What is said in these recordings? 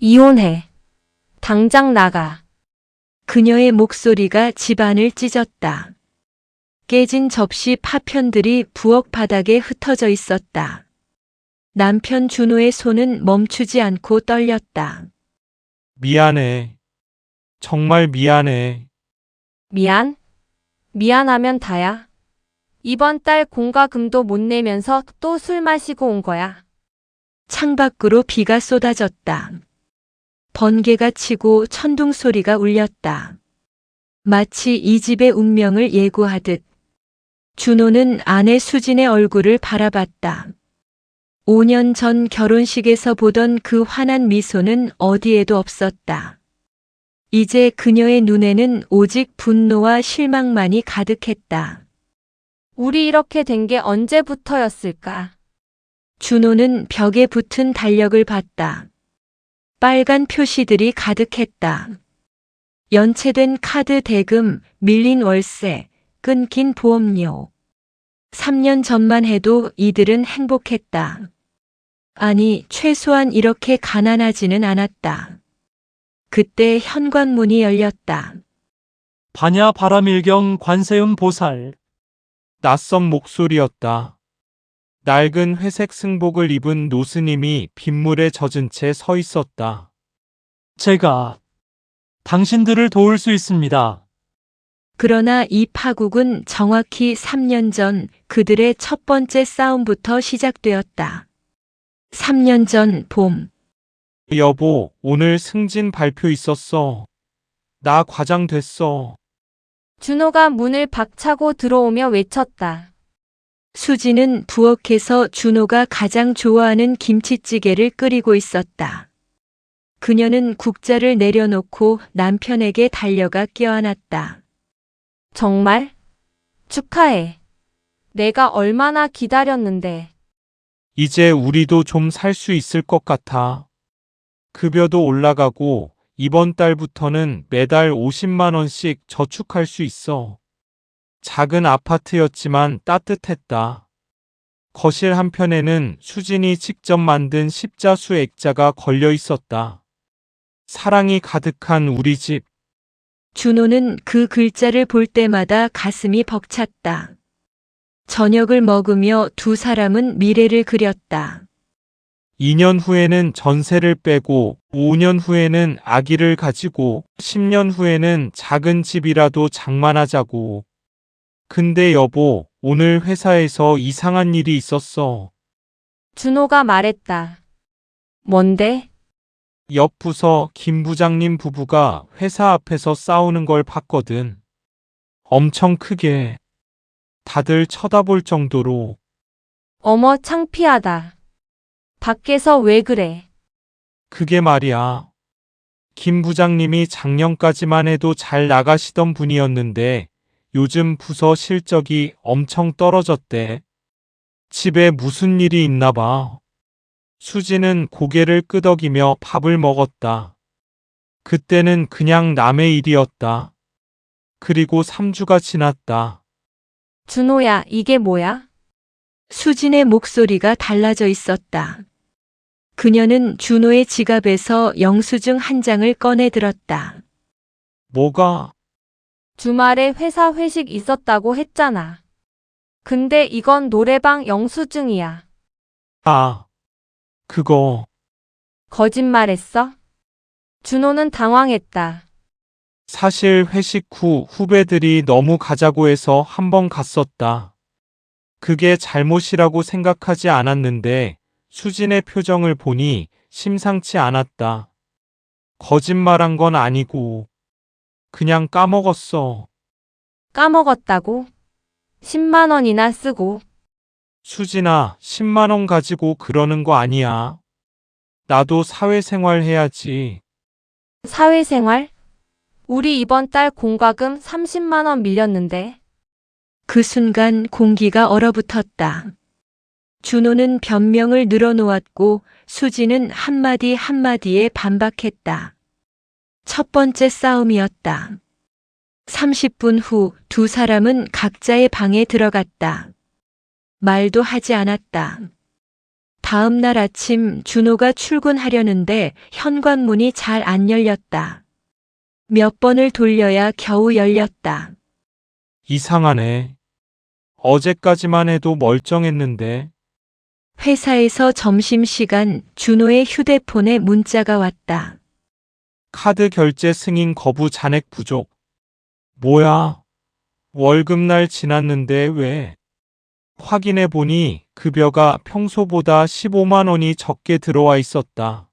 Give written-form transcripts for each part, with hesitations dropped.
이혼해. 당장 나가. 그녀의 목소리가 집안을 찢었다. 깨진 접시 파편들이 부엌 바닥에 흩어져 있었다. 남편 준호의 손은 멈추지 않고 떨렸다. 미안해. 정말 미안해. 미안? 미안하면 다야. 이번 달 공과금도 못 내면서 또 술 마시고 온 거야. 창밖으로 비가 쏟아졌다. 번개가 치고 천둥 소리가 울렸다. 마치 이 집의 운명을 예고하듯 준호는 아내 수진의 얼굴을 바라봤다. 5년 전 결혼식에서 보던 그 환한 미소는 어디에도 없었다. 이제 그녀의 눈에는 오직 분노와 실망만이 가득했다. 우리 이렇게 된 게 언제부터였을까? 준호는 벽에 붙은 달력을 봤다. 빨간 표시들이 가득했다. 연체된 카드 대금, 밀린 월세, 끊긴 보험료. 3년 전만 해도 이들은 행복했다. 아니, 최소한 이렇게 가난하지는 않았다. 그때 현관문이 열렸다. 반야 바람일경 관세음 보살. 낯선 목소리였다. 낡은 회색 승복을 입은 노스님이 빗물에 젖은 채 서 있었다. 제가 당신들을 도울 수 있습니다. 그러나 이 파국은 정확히 3년 전 그들의 첫 번째 싸움부터 시작되었다. 3년 전 봄, 여보, 오늘 승진 발표 있었어. 나 과장 됐어. 준호가 문을 박차고 들어오며 외쳤다. 수지는 부엌에서 준호가 가장 좋아하는 김치찌개를 끓이고 있었다. 그녀는 국자를 내려놓고 남편에게 달려가 껴안았다. 정말? 축하해. 내가 얼마나 기다렸는데. 이제 우리도 좀 살 수 있을 것 같아. 급여도 올라가고 이번 달부터는 매달 50만 원씩 저축할 수 있어. 작은 아파트였지만 따뜻했다. 거실 한편에는 수진이 직접 만든 십자수 액자가 걸려 있었다. 사랑이 가득한 우리 집. 준호는 그 글자를 볼 때마다 가슴이 벅찼다. 저녁을 먹으며 두 사람은 미래를 그렸다. 2년 후에는 전세를 빼고 5년 후에는 아기를 가지고 10년 후에는 작은 집이라도 장만하자고. 근데 여보, 오늘 회사에서 이상한 일이 있었어. 준호가 말했다. 뭔데? 옆 부서 김 부장님 부부가 회사 앞에서 싸우는 걸 봤거든. 엄청 크게. 다들 쳐다볼 정도로. 어머, 창피하다. 밖에서 왜 그래? 그게 말이야. 김 부장님이 작년까지만 해도 잘 나가시던 분이었는데 요즘 부서 실적이 엄청 떨어졌대. 집에 무슨 일이 있나 봐. 수지는 고개를 끄덕이며 밥을 먹었다. 그때는 그냥 남의 일이었다. 그리고 3주가 지났다. 준호야, 이게 뭐야? 수진의 목소리가 달라져 있었다. 그녀는 준호의 지갑에서 영수증 한 장을 꺼내 들었다. 뭐가? 주말에 회사 회식 있었다고 했잖아. 근데 이건 노래방 영수증이야. 아, 그거. 거짓말했어? 준호는 당황했다. 사실 회식 후 후배들이 너무 가자고 해서 한번 갔었다. 그게 잘못이라고 생각하지 않았는데 수진의 표정을 보니 심상치 않았다. 거짓말한 건 아니고 그냥 까먹었어. 까먹었다고? 10만 원이나 쓰고. 수진아, 10만 원 가지고 그러는 거 아니야. 나도 사회생활 해야지. 사회생활? 우리 이번 달 공과금 30만 원 밀렸는데. 그 순간 공기가 얼어붙었다. 준호는 변명을 늘어놓았고 수지는 한마디 한마디에 반박했다. 첫 번째 싸움이었다. 30분 후 두 사람은 각자의 방에 들어갔다. 말도 하지 않았다. 다음 날 아침 준호가 출근하려는데 현관문이 잘 안 열렸다. 몇 번을 돌려야 겨우 열렸다. 이상하네. 어제까지만 해도 멀쩡했는데. 회사에서 점심시간 준호의 휴대폰에 문자가 왔다. 카드 결제 승인 거부 잔액 부족. 뭐야? 월급날 지났는데 왜? 확인해 보니 급여가 평소보다 15만 원이 적게 들어와 있었다.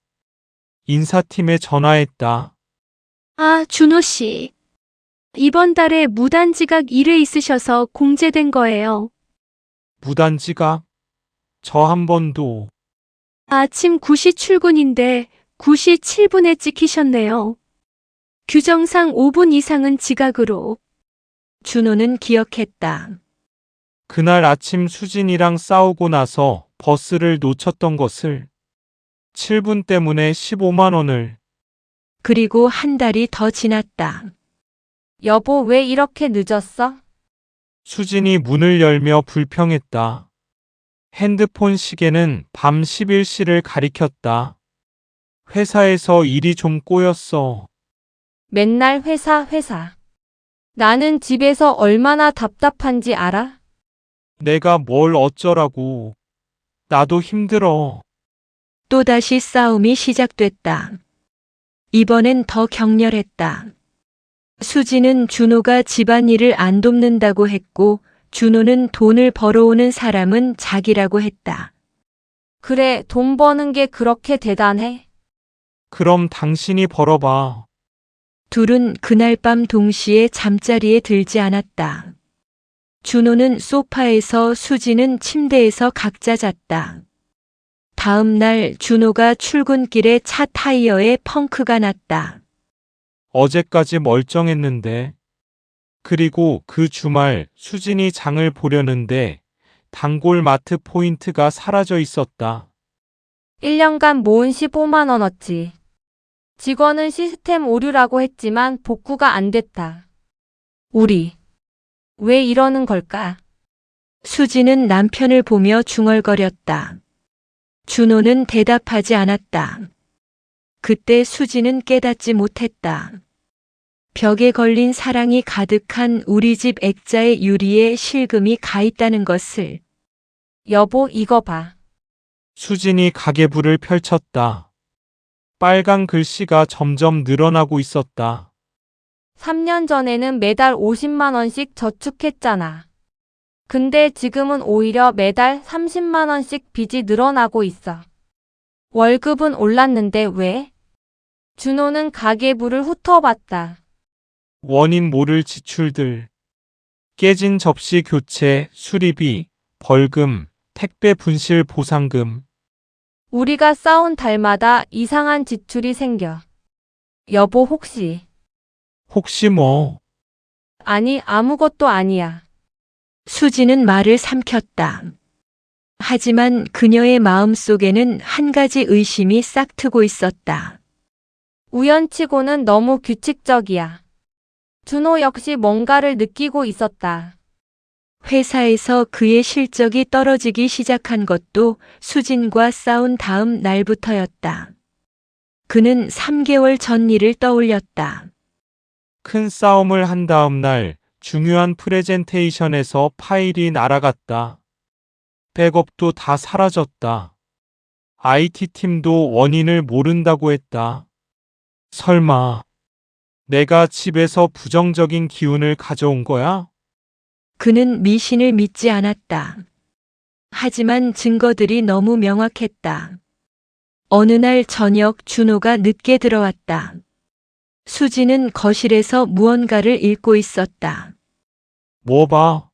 인사팀에 전화했다. 아, 준호 씨. 이번 달에 무단지각 1회 있으셔서 공제된 거예요. 무단지각? 저 한 번도. 아침 9시 출근인데 9시 7분에 찍히셨네요. 규정상 5분 이상은 지각으로. 준호는 기억했다. 그날 아침 수진이랑 싸우고 나서 버스를 놓쳤던 것을. 7분 때문에 15만 원을. 그리고 한 달이 더 지났다. 여보, 왜 이렇게 늦었어? 수진이 문을 열며 불평했다. 핸드폰 시계는 밤 11시를 가리켰다. 회사에서 일이 좀 꼬였어. 맨날 회사. 나는 집에서 얼마나 답답한지 알아? 내가 뭘 어쩌라고. 나도 힘들어. 또다시 싸움이 시작됐다. 이번엔 더 격렬했다. 수지는 준호가 집안일을 안 돕는다고 했고, 준호는 돈을 벌어오는 사람은 자기라고 했다. 그래, 돈 버는 게 그렇게 대단해? 그럼 당신이 벌어봐. 둘은 그날 밤 동시에 잠자리에 들지 않았다. 준호는 소파에서 수지는 침대에서 각자 잤다. 다음 날 준호가 출근길에 차 타이어에 펑크가 났다. 어제까지 멀쩡했는데. 그리고 그 주말 수진이 장을 보려는데 단골 마트 포인트가 사라져 있었다. 1년간 모은 15만 원어치. 직원은 시스템 오류라고 했지만 복구가 안 됐다. 우리 왜 이러는 걸까? 수지는 남편을 보며 중얼거렸다. 준호는 대답하지 않았다. 그때 수지는 깨닫지 못했다. 벽에 걸린 사랑이 가득한 우리 집 액자의 유리에 실금이 가 있다는 것을. 여보, 이거 봐. 수진이 가계부를 펼쳤다. 빨간 글씨가 점점 늘어나고 있었다. 3년 전에는 매달 50만 원씩 저축했잖아. 근데 지금은 오히려 매달 30만 원씩 빚이 늘어나고 있어. 월급은 올랐는데 왜? 준호는 가계부를 훑어봤다. 원인 모를 지출들. 깨진 접시 교체, 수리비, 벌금, 택배 분실 보상금. 우리가 싸운 달마다 이상한 지출이 생겨. 여보, 혹시 뭐. 아니, 아무것도 아니야. 수지는 말을 삼켰다. 하지만 그녀의 마음속에는 한 가지 의심이 싹트고 있었다. 우연치고는 너무 규칙적이야. 준호 역시 뭔가를 느끼고 있었다. 회사에서 그의 실적이 떨어지기 시작한 것도 수진과 싸운 다음 날부터였다. 그는 3개월 전 일을 떠올렸다. 큰 싸움을 한 다음 날 중요한 프레젠테이션에서 파일이 날아갔다. 백업도 다 사라졌다. IT팀도 원인을 모른다고 했다. 설마 내가 집에서 부정적인 기운을 가져온 거야? 그는 미신을 믿지 않았다. 하지만 증거들이 너무 명확했다. 어느 날 저녁 준호가 늦게 들어왔다. 수지는 거실에서 무언가를 읽고 있었다. 뭐 봐?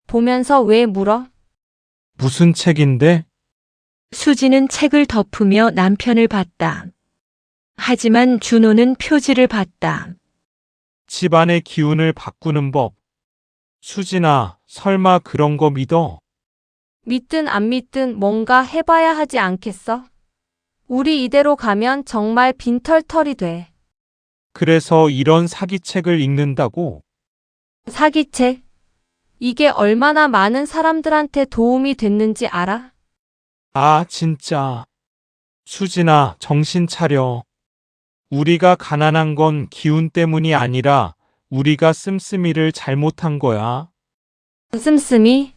보면서 왜 물어? 무슨 책인데? 수지는 책을 덮으며 남편을 봤다. 하지만 준호는 표지를 봤다. 집안의 기운을 바꾸는 법. 수진아, 설마 그런 거 믿어? 믿든 안 믿든 뭔가 해봐야 하지 않겠어? 우리 이대로 가면 정말 빈털털이 돼. 그래서 이런 사기책을 읽는다고? 사기책. 이게 얼마나 많은 사람들한테 도움이 됐는지 알아? 아, 진짜. 수진아, 정신 차려. 우리가 가난한 건 기운 때문이 아니라 우리가 씀씀이를 잘못한 거야. 씀씀이?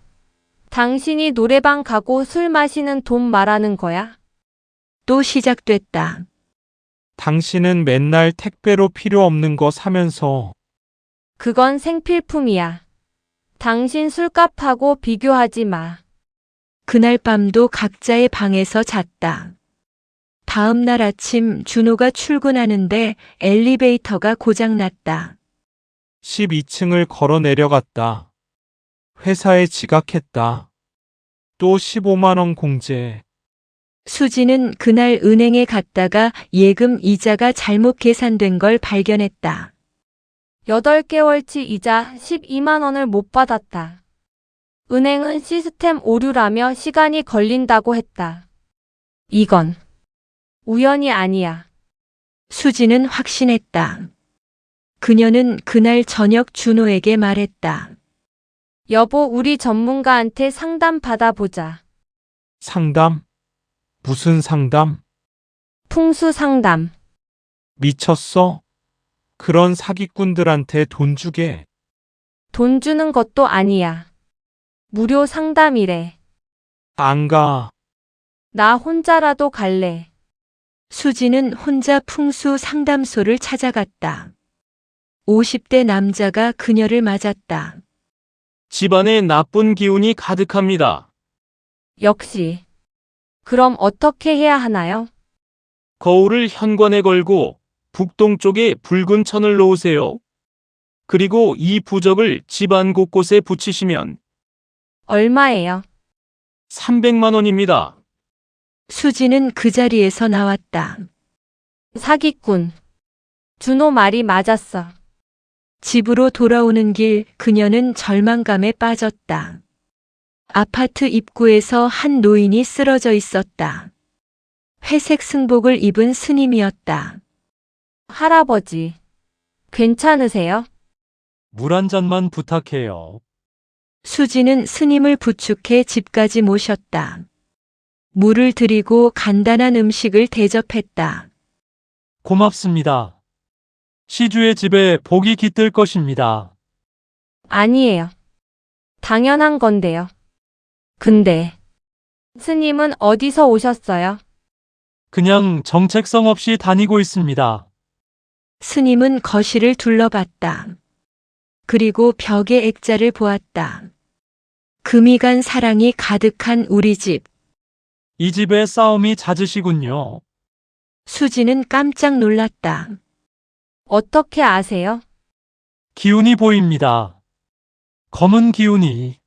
당신이 노래방 가고 술 마시는 돈 말하는 거야? 또 시작됐다. 당신은 맨날 택배로 필요 없는 거 사면서 그건 생필품이야. 당신 술값하고 비교하지 마. 그날 밤도 각자의 방에서 잤다. 다음 날 아침 준호가 출근하는데 엘리베이터가 고장났다. 12층을 걸어 내려갔다. 회사에 지각했다. 또 15만 원 공제. 수지는 그날 은행에 갔다가 예금 이자가 잘못 계산된 걸 발견했다. 8개월치 이자 12만 원을 못 받았다. 은행은 시스템 오류라며 시간이 걸린다고 했다. 이건 우연이 아니야. 수지는 확신했다. 그녀는 그날 저녁 준호에게 말했다. 여보, 우리 전문가한테 상담 받아보자. 상담? 무슨 상담? 풍수 상담. 미쳤어? 그런 사기꾼들한테 돈 주게. 돈 주는 것도 아니야. 무료 상담이래. 안 가. 나 혼자라도 갈래. 수지는 혼자 풍수 상담소를 찾아갔다. 50대 남자가 그녀를 맞았다. 집안에 나쁜 기운이 가득합니다. 역시. 그럼 어떻게 해야 하나요? 거울을 현관에 걸고 북동쪽에 붉은 천을 놓으세요. 그리고 이 부적을 집안 곳곳에 붙이시면 얼마예요? 300만 원입니다. 수지는 그 자리에서 나왔다. 사기꾼. 준호 말이 맞았어. 집으로 돌아오는 길 그녀는 절망감에 빠졌다. 아파트 입구에서 한 노인이 쓰러져 있었다. 회색 승복을 입은 스님이었다. 할아버지. 괜찮으세요? 물 한 잔만 부탁해요. 수지는 스님을 부축해 집까지 모셨다. 물을 드리고 간단한 음식을 대접했다. 고맙습니다. 시주의 집에 복이 깃들 것입니다. 아니에요. 당연한 건데요. 근데 스님은 어디서 오셨어요? 그냥 정체성 없이 다니고 있습니다. 스님은 거실을 둘러봤다. 그리고 벽에 액자를 보았다. 금이 간 사랑이 가득한 우리 집. 이 집에 싸움이 잦으시군요. 수지는 깜짝 놀랐다. 어떻게 아세요? 기운이 보입니다. 검은 기운이.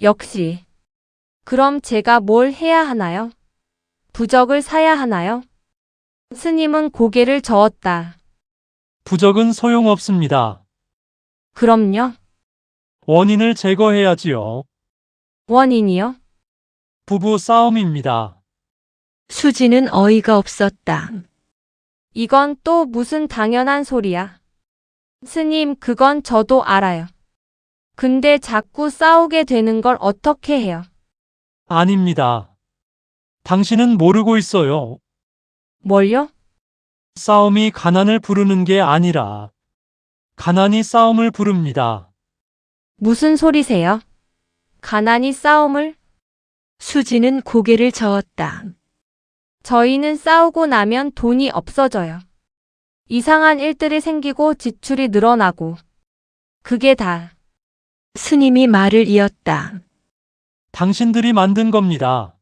역시. 그럼 제가 뭘 해야 하나요? 부적을 사야 하나요? 스님은 고개를 저었다. 부적은 소용없습니다. 그럼요. 원인을 제거해야지요. 원인이요? 부부 싸움입니다. 수지는 어이가 없었다. 이건 또 무슨 당연한 소리야. 스님, 그건 저도 알아요. 근데 자꾸 싸우게 되는 걸 어떻게 해요? 아닙니다. 당신은 모르고 있어요. 뭘요? 싸움이 가난을 부르는 게 아니라 가난이 싸움을 부릅니다. 무슨 소리세요? 가난이 싸움을? 수지는 고개를 저었다. 저희는 싸우고 나면 돈이 없어져요. 이상한 일들이 생기고 지출이 늘어나고. 그게 다. 스님이 말을 이었다. 당신들이 만든 겁니다.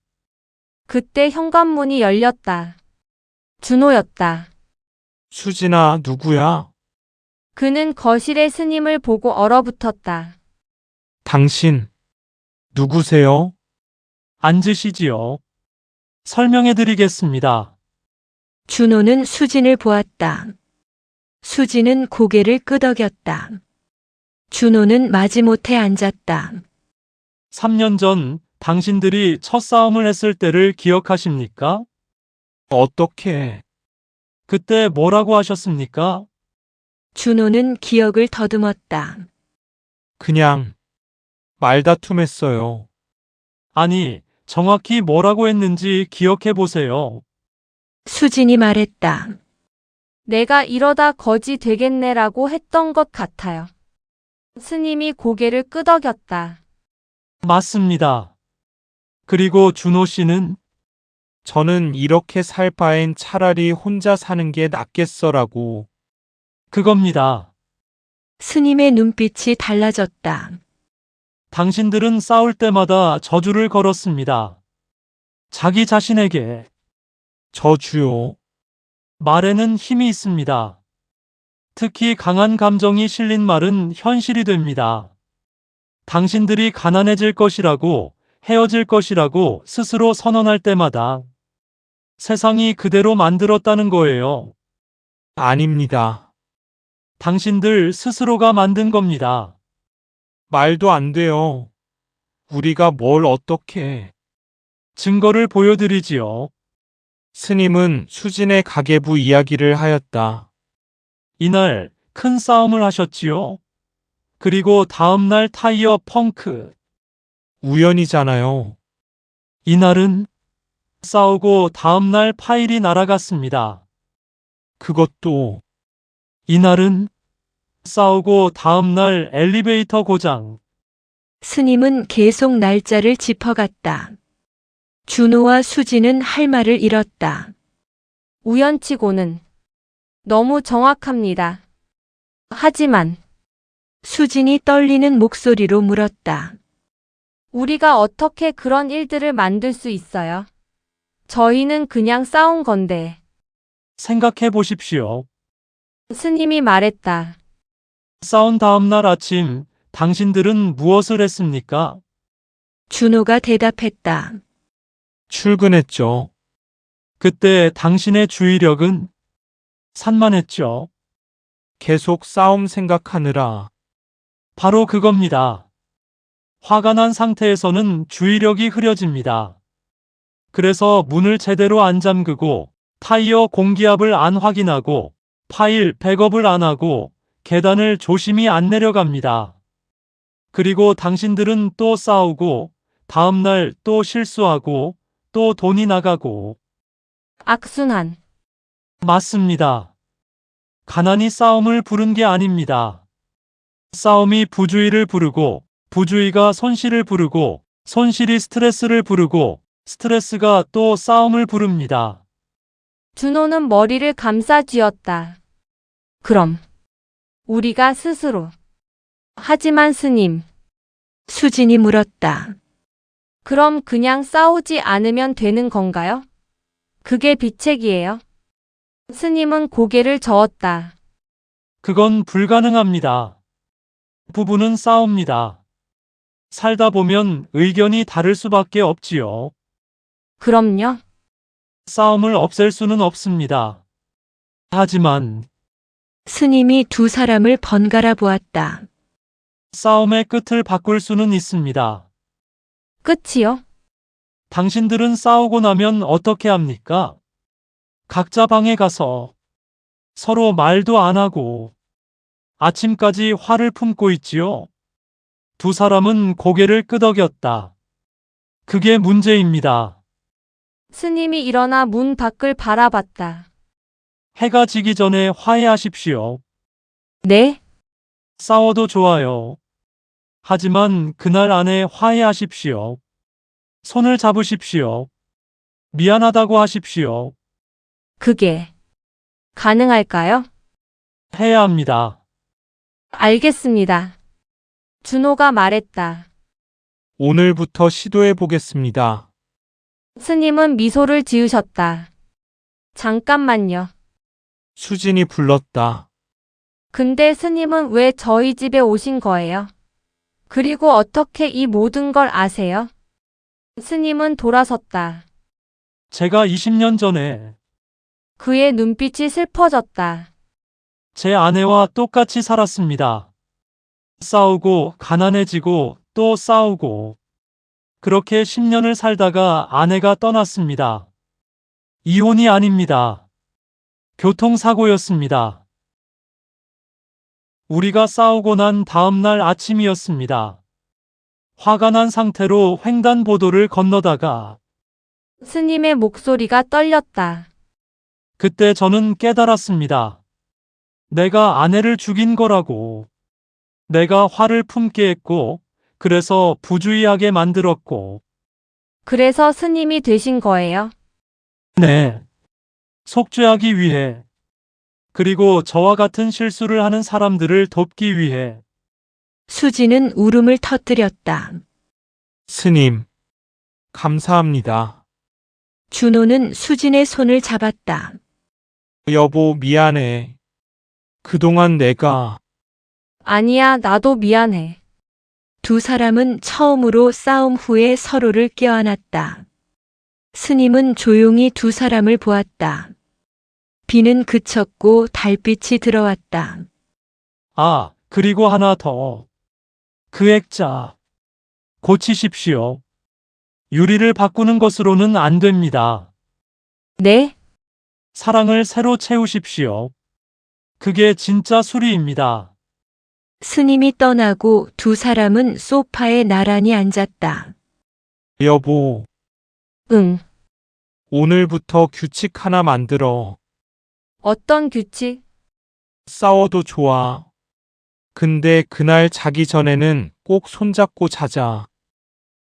그때 현관문이 열렸다. 준호였다. 수진아, 누구야? 그는 거실에 스님을 보고 얼어붙었다. 당신, 누구세요? 앉으시지요. 설명해 드리겠습니다. 준호는 수진을 보았다. 수진은 고개를 끄덕였다. 준호는 마지못해 앉았다. 3년 전 당신들이 첫 싸움을 했을 때를 기억하십니까? 어떻게? 그때 뭐라고 하셨습니까? 준호는 기억을 더듬었다. 그냥 말다툼했어요. 아니, 정확히 뭐라고 했는지 기억해 보세요. 수진이 말했다. 내가 이러다 거지 되겠네라고 했던 것 같아요. 스님이 고개를 끄덕였다. 맞습니다. 그리고 준호 씨는 저는 이렇게 살 바엔 차라리 혼자 사는 게 낫겠어라고. 그겁니다. 스님의 눈빛이 달라졌다. 당신들은 싸울 때마다 저주를 걸었습니다. 자기 자신에게. 저주요. 말에는 힘이 있습니다. 특히 강한 감정이 실린 말은 현실이 됩니다. 당신들이 가난해질 것이라고, 헤어질 것이라고 스스로 선언할 때마다 세상이 그대로 만들었다는 거예요. 아닙니다. 당신들 스스로가 만든 겁니다. 말도 안 돼요. 우리가 뭘 어떻게. 증거를 보여드리지요. 스님은 수진의 가계부 이야기를 하였다. 이날 큰 싸움을 하셨지요. 그리고 다음날 타이어 펑크. 우연이잖아요. 이날은 싸우고 다음날 파일이 날아갔습니다. 그것도 이날은 싸우고 다음날 엘리베이터 고장. 스님은 계속 날짜를 짚어갔다. 준호와 수진은 할 말을 잃었다. 우연치고는 너무 정확합니다. 하지만 수진이 떨리는 목소리로 물었다. 우리가 어떻게 그런 일들을 만들 수 있어요? 저희는 그냥 싸운 건데. 생각해 보십시오. 스님이 말했다. 싸운 다음날 아침 당신들은 무엇을 했습니까? 준호가 대답했다. 출근했죠. 그때 당신의 주의력은 산만했죠. 계속 싸움 생각하느라. 바로 그겁니다. 화가 난 상태에서는 주의력이 흐려집니다. 그래서 문을 제대로 안 잠그고 타이어 공기압을 안 확인하고 파일 백업을 안 하고 계단을 조심히 안 내려갑니다. 그리고 당신들은 또 싸우고 다음날 또 실수하고 또 돈이 나가고. 악순환. 맞습니다. 가난이 싸움을 부른 게 아닙니다. 싸움이 부주의를 부르고 부주의가 손실을 부르고 손실이 스트레스를 부르고 스트레스가 또 싸움을 부릅니다. 준호는 머리를 감싸 쥐었다. 그럼 우리가 스스로. 하지만 스님, 수진이 물었다. 그럼 그냥 싸우지 않으면 되는 건가요? 그게 비책이에요. 스님은 고개를 저었다. 그건 불가능합니다. 부부는 싸웁니다. 살다 보면 의견이 다를 수밖에 없지요. 그럼요. 싸움을 없앨 수는 없습니다. 하지만 스님이 두 사람을 번갈아 보았다. 싸움의 끝을 바꿀 수는 있습니다. 끝이요? 당신들은 싸우고 나면 어떻게 합니까? 각자 방에 가서 서로 말도 안 하고 아침까지 화를 품고 있지요. 두 사람은 고개를 끄덕였다. 그게 문제입니다. 스님이 일어나 문 밖을 바라봤다. 해가 지기 전에 화해하십시오. 네? 싸워도 좋아요. 하지만 그날 안에 화해하십시오. 손을 잡으십시오. 미안하다고 하십시오. 그게 가능할까요? 해야 합니다. 알겠습니다. 준호가 말했다. 오늘부터 시도해 보겠습니다. 스님은 미소를 지으셨다. 잠깐만요. 수진이 불렀다. 근데 스님은 왜 저희 집에 오신 거예요? 그리고 어떻게 이 모든 걸 아세요? 스님은 돌아섰다. 제가 20년 전에 그의 눈빛이 슬퍼졌다. 제 아내와 똑같이 살았습니다. 싸우고 가난해지고 또 싸우고 그렇게 10년을 살다가 아내가 떠났습니다. 이혼이 아닙니다. 교통사고였습니다. 우리가 싸우고 난 다음 날 아침이었습니다. 화가 난 상태로 횡단보도를 건너다가 스님의 목소리가 떨렸다. 그때 저는 깨달았습니다. 내가 아내를 죽인 거라고. 내가 화를 품게 했고, 그래서 부주의하게 만들었고, 그래서 스님이 되신 거예요. 네. 속죄하기 위해, 그리고 저와 같은 실수를 하는 사람들을 돕기 위해, 수지는 울음을 터뜨렸다. 스님, 감사합니다. 준호는 수진의 손을 잡았다. 여보, 미안해. 그동안 내가 아니야, 나도 미안해. 두 사람은 처음으로 싸움 후에 서로를 껴안았다. 스님은 조용히 두 사람을 보았다. 비는 그쳤고 달빛이 들어왔다. 아, 그리고 하나 더. 그 액자, 고치십시오. 유리를 바꾸는 것으로는 안 됩니다. 네? 사랑을 새로 채우십시오. 그게 진짜 수리입니다. 스님이 떠나고 두 사람은 소파에 나란히 앉았다. 여보, 응. 오늘부터 규칙 하나 만들어. 어떤 규칙? 싸워도 좋아. 근데 그날 자기 전에는 꼭 손잡고 자자.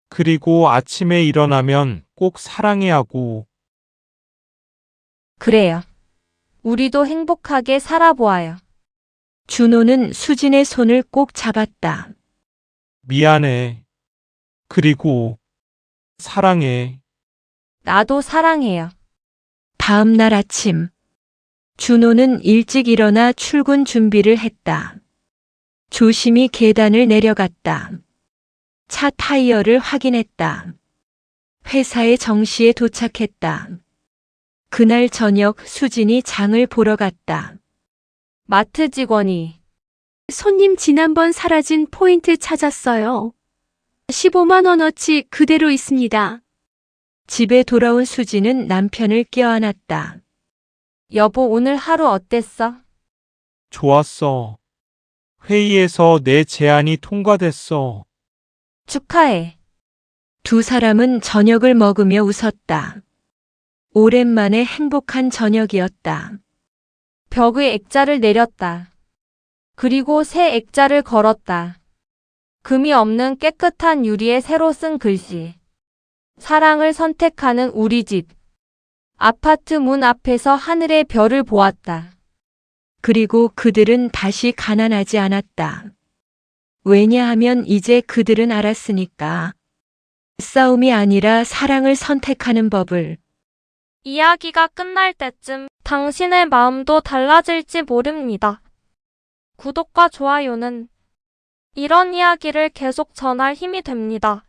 그리고 아침에 일어나면 꼭 사랑해 하고. 그래요. 우리도 행복하게 살아보아요. 준호는 수진의 손을 꼭 잡았다. 미안해. 그리고 사랑해. 나도 사랑해요. 다음 날 아침, 준호는 일찍 일어나 출근 준비를 했다. 조심히 계단을 내려갔다. 차 타이어를 확인했다. 회사에 정시에 도착했다. 그날 저녁 수진이 장을 보러 갔다. 마트 직원이 손님 지난번 사라진 포인트 찾았어요. 15만 원어치 그대로 있습니다. 집에 돌아온 수진은 남편을 껴안았다. 여보, 오늘 하루 어땠어? 좋았어. 회의에서 내 제안이 통과됐어. 축하해. 두 사람은 저녁을 먹으며 웃었다. 오랜만에 행복한 저녁이었다. 벽의 액자를 내렸다. 그리고 새 액자를 걸었다. 금이 없는 깨끗한 유리에 새로 쓴 글씨. 사랑을 선택하는 우리 집. 아파트 문 앞에서 하늘의 별을 보았다. 그리고 그들은 다시 가난하지 않았다. 왜냐하면 이제 그들은 알았으니까. 싸움이 아니라 사랑을 선택하는 법을. 이야기가 끝날 때쯤 당신의 마음도 달라질지 모릅니다. 구독과 좋아요는 이런 이야기를 계속 전할 힘이 됩니다.